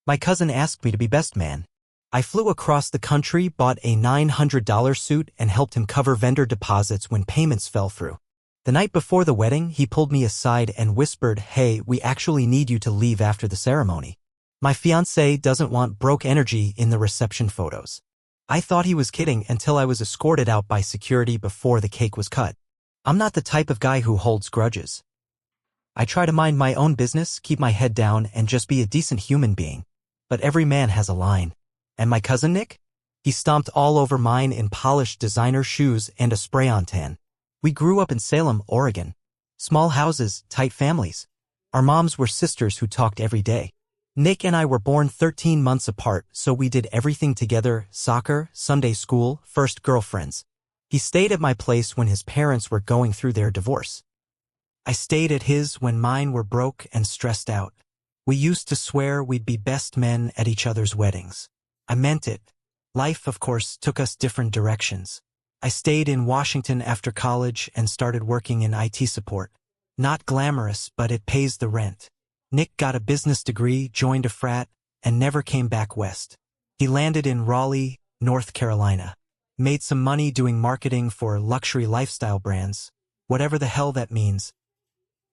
My cousin asked me to be best man. I flew across the country, bought a $900 suit, and helped him cover vendor deposits when payments fell through. The night before the wedding, he pulled me aside and whispered, "Hey, we actually need you to leave after the ceremony. My fiancé doesn't want broke energy in the reception photos." I thought he was kidding until I was escorted out by security before the cake was cut. I'm not the type of guy who holds grudges. I try to mind my own business, keep my head down, and just be a decent human being. But every man has a line. And my cousin Nick? He stomped all over mine in polished designer shoes and a spray-on tan. We grew up in Salem, Oregon. Small houses, tight families. Our moms were sisters who talked every day. Nick and I were born 13 months apart, so we did everything together: soccer, Sunday school, first girlfriends. He stayed at my place when his parents were going through their divorce. I stayed at his when mine were broke and stressed out. We used to swear we'd be best men at each other's weddings. I meant it. Life, of course, took us different directions. I stayed in Washington after college and started working in IT support. Not glamorous, but it pays the rent. Nick got a business degree, joined a frat, and never came back west. He landed in Raleigh, North Carolina. Made some money doing marketing for luxury lifestyle brands, whatever the hell that means.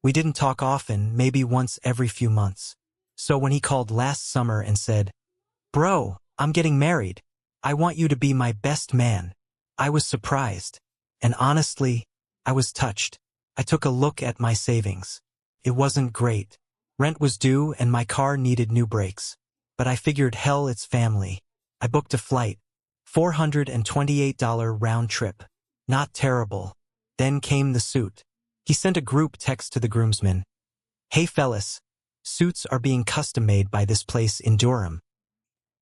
We didn't talk often, maybe once every few months. So when he called last summer and said, "Bro, I'm getting married. I want you to be my best man," I was surprised. And honestly, I was touched. I took a look at my savings. It wasn't great. Rent was due and my car needed new brakes. But I figured, hell, it's family. I booked a flight. $428 round trip. Not terrible. Then came the suit. He sent a group text to the groomsmen. "Hey fellas, suits are being custom made by this place in Durham.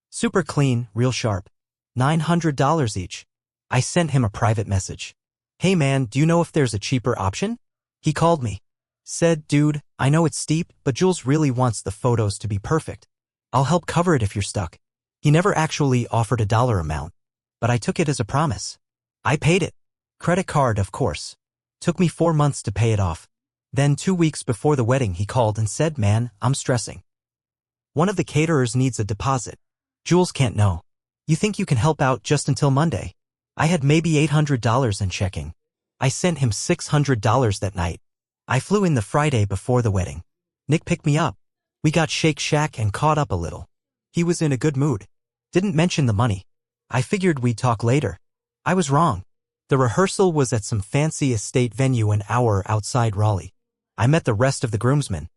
Super clean, real sharp. $900 each." I sent him a private message. "Hey man, do you know if there's a cheaper option?" He called me. Said, "Dude, I know it's steep, but Jules really wants the photos to be perfect. I'll help cover it if you're stuck." He never actually offered a dollar amount, but I took it as a promise. I paid it. Credit card, of course. Took me 4 months to pay it off. Then 2 weeks before the wedding he called and said, "Man, I'm stressing. One of the caterers needs a deposit. Jules can't know. You think you can help out just until Monday?" I had maybe $800 in checking. I sent him $600 that night. I flew in the Friday before the wedding. Nick picked me up. We got Shake Shack and caught up a little. He was in a good mood. Didn't mention the money. I figured we'd talk later. I was wrong. The rehearsal was at some fancy estate venue an hour outside Raleigh. I met the rest of the groomsmen.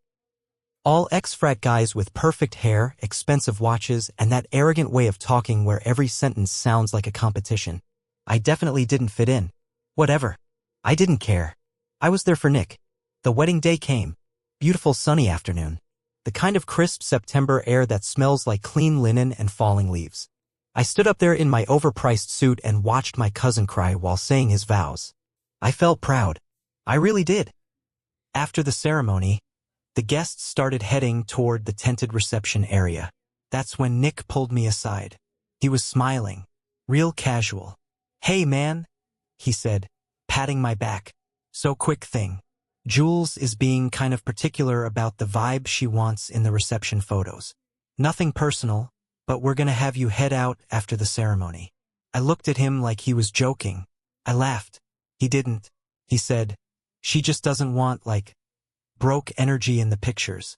All ex-frat guys with perfect hair, expensive watches, and that arrogant way of talking where every sentence sounds like a competition. I definitely didn't fit in. Whatever. I didn't care. I was there for Nick. The wedding day came. Beautiful sunny afternoon. The kind of crisp September air that smells like clean linen and falling leaves. I stood up there in my overpriced suit and watched my cousin cry while saying his vows. I felt proud. I really did. After the ceremony, the guests started heading toward the tented reception area. That's when Nick pulled me aside. He was smiling. Real casual. "Hey man," he said, patting my back. "So quick thing. Jules is being kind of particular about the vibe she wants in the reception photos. Nothing personal, but we're gonna have you head out after the ceremony." I looked at him like he was joking. I laughed. He didn't. He said, "She just doesn't want, like, broke energy in the pictures."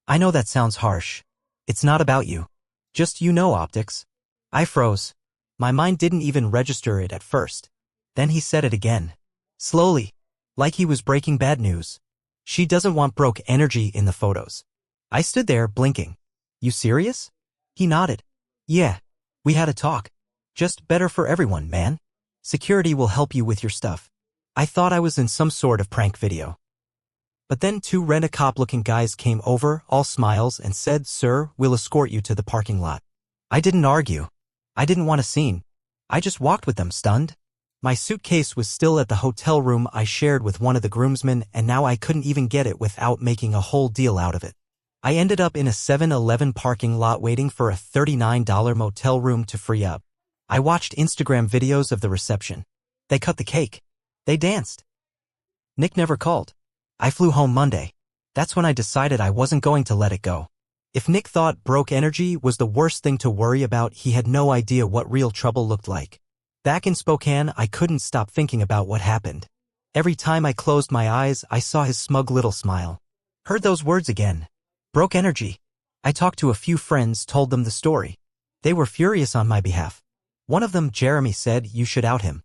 I know that sounds harsh. It's not about you. Just optics. I froze. My mind didn't even register it at first. Then he said it again. Slowly. Like he was breaking bad news. "She doesn't want broke energy in the photos." I stood there, blinking. "You serious?" He nodded. "Yeah. We had a talk. Just better for everyone, man. Security will help you with your stuff." I thought I was in some sort of prank video. But then 2 rent-a-cop-looking guys came over, all smiles, and said, "Sir, we'll escort you to the parking lot." I didn't argue. I didn't want a scene. I just walked with them, stunned. My suitcase was still at the hotel room I shared with one of the groomsmen, and now I couldn't even get it without making a whole deal out of it. I ended up in a 7-Eleven parking lot waiting for a $39 motel room to free up. I watched Instagram videos of the reception. They cut the cake. They danced. Nick never called. I flew home Monday. That's when I decided I wasn't going to let it go. If Nick thought broke energy was the worst thing to worry about, he had no idea what real trouble looked like. Back in Spokane, I couldn't stop thinking about what happened. Every time I closed my eyes, I saw his smug little smile. Heard those words again. Broke energy. I talked to a few friends, told them the story. They were furious on my behalf. One of them, Jeremy, said you should out him.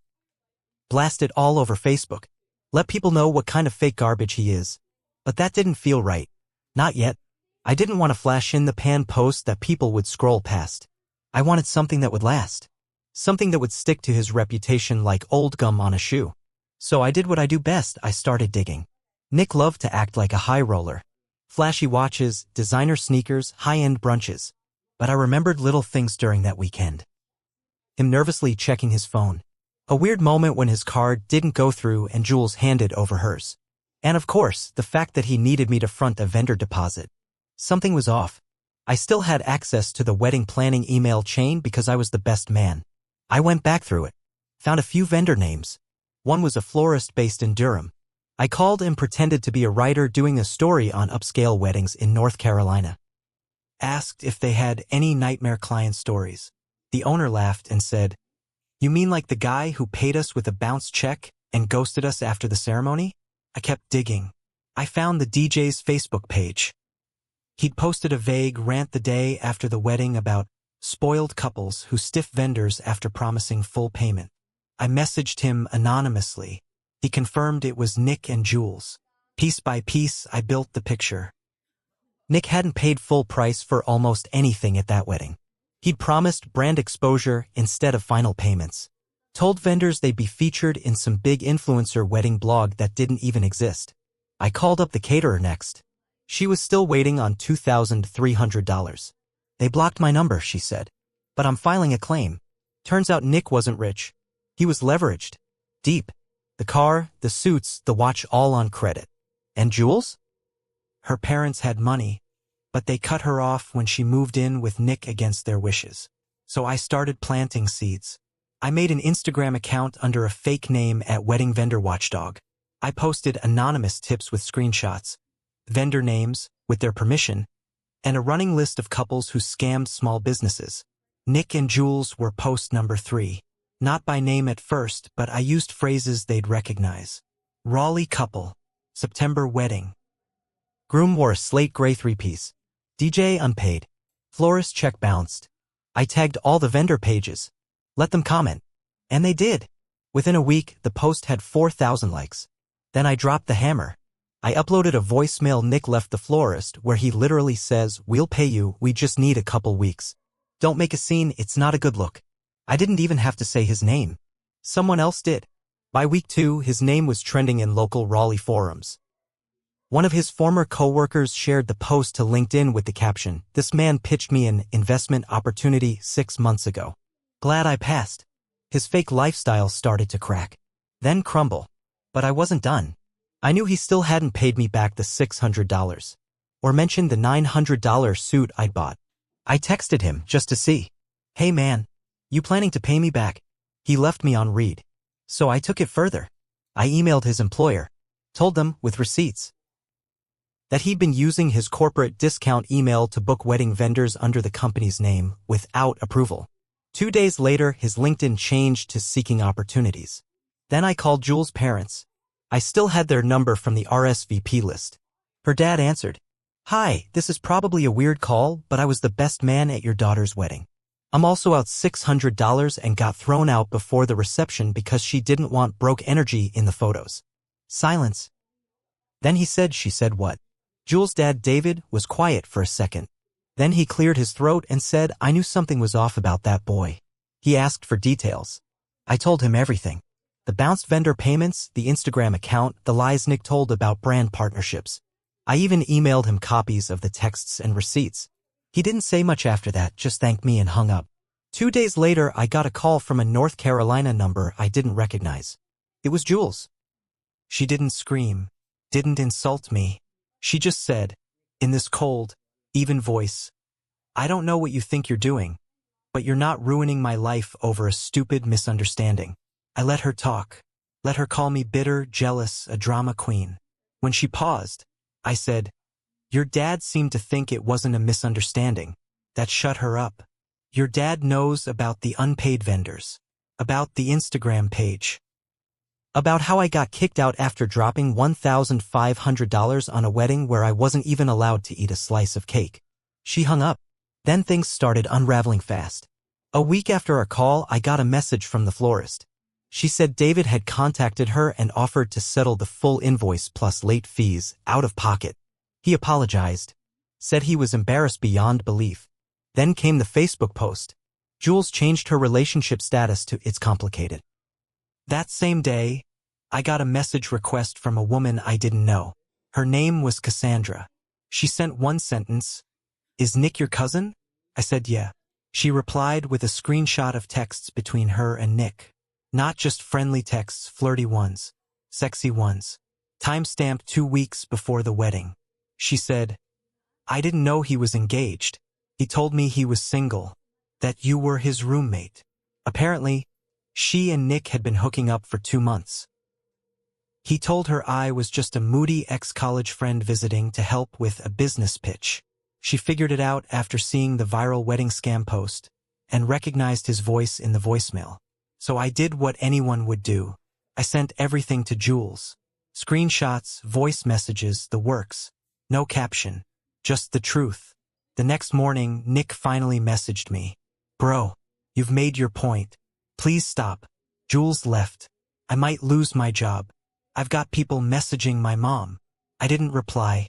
Blast it all over Facebook. Let people know what kind of fake garbage he is. But that didn't feel right. Not yet. I didn't want a flash-in-the-pan post that people would scroll past. I wanted something that would last. Something that would stick to his reputation like old gum on a shoe. So I did what I do best, I started digging. Nick loved to act like a high roller. Flashy watches, designer sneakers, high-end brunches. But I remembered little things during that weekend. Him nervously checking his phone. A weird moment when his card didn't go through and Jules handed over hers. And of course, the fact that he needed me to front a vendor deposit. Something was off. I still had access to the wedding planning email chain because I was the best man. I went back through it. Found a few vendor names. One was a florist based in Durham. I called and pretended to be a writer doing a story on upscale weddings in North Carolina. Asked if they had any nightmare client stories. The owner laughed and said, "You mean like the guy who paid us with a bounce check and ghosted us after the ceremony?" I kept digging. I found the DJ's Facebook page. He'd posted a vague rant the day after the wedding about spoiled couples who stiff vendors after promising full payment. I messaged him anonymously. He confirmed it was Nick and Jules. Piece by piece, I built the picture. Nick hadn't paid full price for almost anything at that wedding. He'd promised brand exposure instead of final payments. Told vendors they'd be featured in some big influencer wedding blog that didn't even exist. I called up the caterer next. She was still waiting on $2,300. They blocked my number, she said. But I'm filing a claim. Turns out Nick wasn't rich. He was leveraged. Deep. The car, the suits, the watch, all on credit. And Jules? Her parents had money, but they cut her off when she moved in with Nick against their wishes. So I started planting seeds. I made an Instagram account under a fake name at Wedding Vendor Watchdog. I posted anonymous tips with screenshots, vendor names, with their permission, and a running list of couples who scammed small businesses. Nick and Jules were post number 3. Not by name at first, but I used phrases they'd recognize. Raleigh couple. September wedding. Groom wore a slate gray 3-piece. DJ unpaid. Florist check bounced. I tagged all the vendor pages. Let them comment. And they did. Within a week, the post had 4,000 likes. Then I dropped the hammer. I uploaded a voicemail Nick left the florist where he literally says, "We'll pay you, we just need a couple weeks. Don't make a scene, it's not a good look." I didn't even have to say his name. Someone else did. By week 2, his name was trending in local Raleigh forums. One of his former co-workers shared the post to LinkedIn with the caption, "This man pitched me an investment opportunity 6 months ago. Glad I passed." His fake lifestyle started to crack. Then crumble. But I wasn't done. I knew he still hadn't paid me back the $600. Or mentioned the $900 suit I'd bought. I texted him just to see. "Hey man, you planning to pay me back?" He left me on read. So I took it further. I emailed his employer. Told them, with receipts, that he'd been using his corporate discount email to book wedding vendors under the company's name without approval. 2 days later, his LinkedIn changed to seeking opportunities. Then I called Jules' parents. I still had their number from the RSVP list. Her dad answered, "Hi, this is probably a weird call, but I was the best man at your daughter's wedding. I'm also out $600 and got thrown out before the reception because she didn't want broke energy in the photos." Silence. Then she said what? Jules' dad, David, was quiet for a second. Then he cleared his throat and said, "I knew something was off about that boy." He asked for details. I told him everything. The bounced vendor payments, the Instagram account, the lies Nick told about brand partnerships. I even emailed him copies of the texts and receipts. He didn't say much after that, just thanked me and hung up. 2 days later, I got a call from a North Carolina number I didn't recognize. It was Jules. She didn't scream, didn't insult me. She just said, in this cold, even voice, "I don't know what you think you're doing, but you're not ruining my life over a stupid misunderstanding." I let her talk. Let her call me bitter, jealous, a drama queen. When she paused, I said, Your dad seemed to think it wasn't a misunderstanding. That shut her up. Your dad knows about the unpaid vendors, about the Instagram page, about how I got kicked out after dropping $1,500 on a wedding where I wasn't even allowed to eat a slice of cake. She hung up. Then things started unraveling fast. A week after our call, I got a message from the florist. She said David had contacted her and offered to settle the full invoice plus late fees out of pocket. He apologized, said he was embarrassed beyond belief. Then came the Facebook post. Jules changed her relationship status to "It's complicated." That same day, I got a message request from a woman I didn't know. Her name was Cassandra. She sent one sentence, "Is Nick your cousin?" I said yeah. She replied with a screenshot of texts between her and Nick. Not just friendly texts, flirty ones, sexy ones. Timestamp 2 weeks before the wedding. She said, "I didn't know he was engaged. He told me he was single, that you were his roommate." Apparently, she and Nick had been hooking up for 2 months. He told her I was just a moody ex-college friend visiting to help with a business pitch. She figured it out after seeing the viral wedding scam post and recognized his voice in the voicemail. So I did what anyone would do. I sent everything to Jules. Screenshots, voice messages, the works. No caption, just the truth. The next morning, Nick finally messaged me. "Bro, you've made your point. Please stop. Jules left. I might lose my job. I've got people messaging my mom." I didn't reply.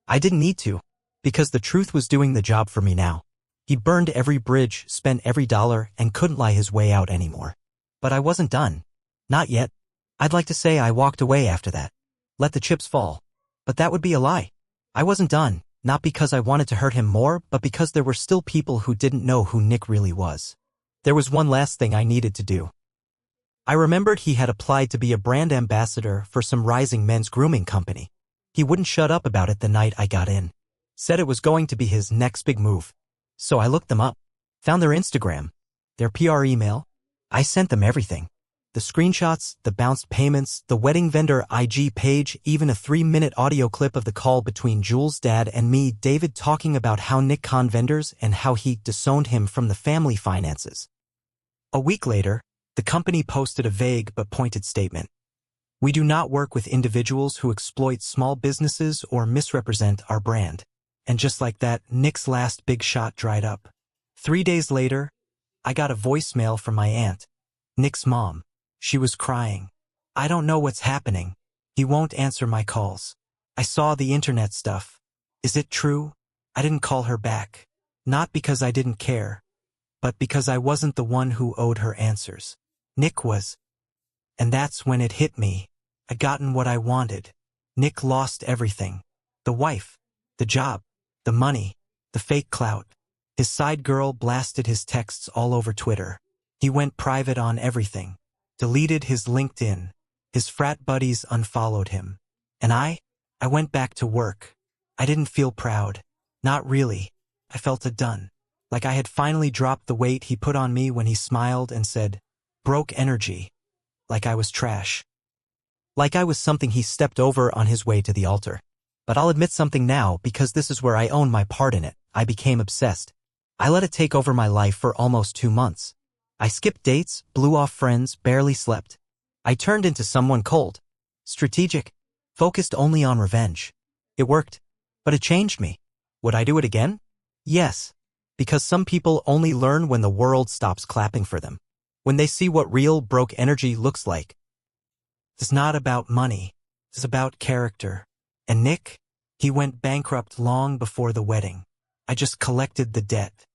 I didn't need to, because the truth was doing the job for me now. He burned every bridge, spent every dollar, and couldn't lie his way out anymore. But I wasn't done. Not yet. I'd like to say I walked away after that. Let the chips fall. But that would be a lie. I wasn't done, not because I wanted to hurt him more, but because there were still people who didn't know who Nick really was. There was one last thing I needed to do. I remembered he had applied to be a brand ambassador for some rising men's grooming company. He wouldn't shut up about it the night I got in. Said it was going to be his next big move. So I looked them up, found their Instagram, their PR email. I sent them everything. The screenshots, the bounced payments, the wedding vendor IG page, even a 3-minute audio clip of the call between Jules' dad and me, David, talking about how Nick conned vendors and how he disowned him from the family finances. A week later, the company posted a vague but pointed statement. "We do not work with individuals who exploit small businesses or misrepresent our brand." And just like that, Nick's last big shot dried up. 3 days later, I got a voicemail from my aunt, Nick's mom. She was crying. "I don't know what's happening. He won't answer my calls. I saw the internet stuff. Is it true?" I didn't call her back. Not because I didn't care, but because I wasn't the one who owed her answers. Nick was. And that's when it hit me. I'd gotten what I wanted. Nick lost everything. The wife, the job, the money, the fake clout. His side girl blasted his texts all over Twitter. He went private on everything. Deleted his LinkedIn. His frat buddies unfollowed him. And I went back to work. I didn't feel proud. Not really. I felt done. Like I had finally dropped the weight he put on me when he smiled and said, "Broke energy." Like I was trash. Like I was something he stepped over on his way to the altar. But I'll admit something now, because this is where I own my part in it. I became obsessed. I let it take over my life for almost 2 months. I skipped dates, blew off friends, barely slept. I turned into someone cold, strategic, focused only on revenge. It worked, but it changed me. Would I do it again? Yes, because some people only learn when the world stops clapping for them. When they see what real broke energy looks like. It's not about money. It's about character. And Nick, he went bankrupt long before the wedding. I just collected the debt.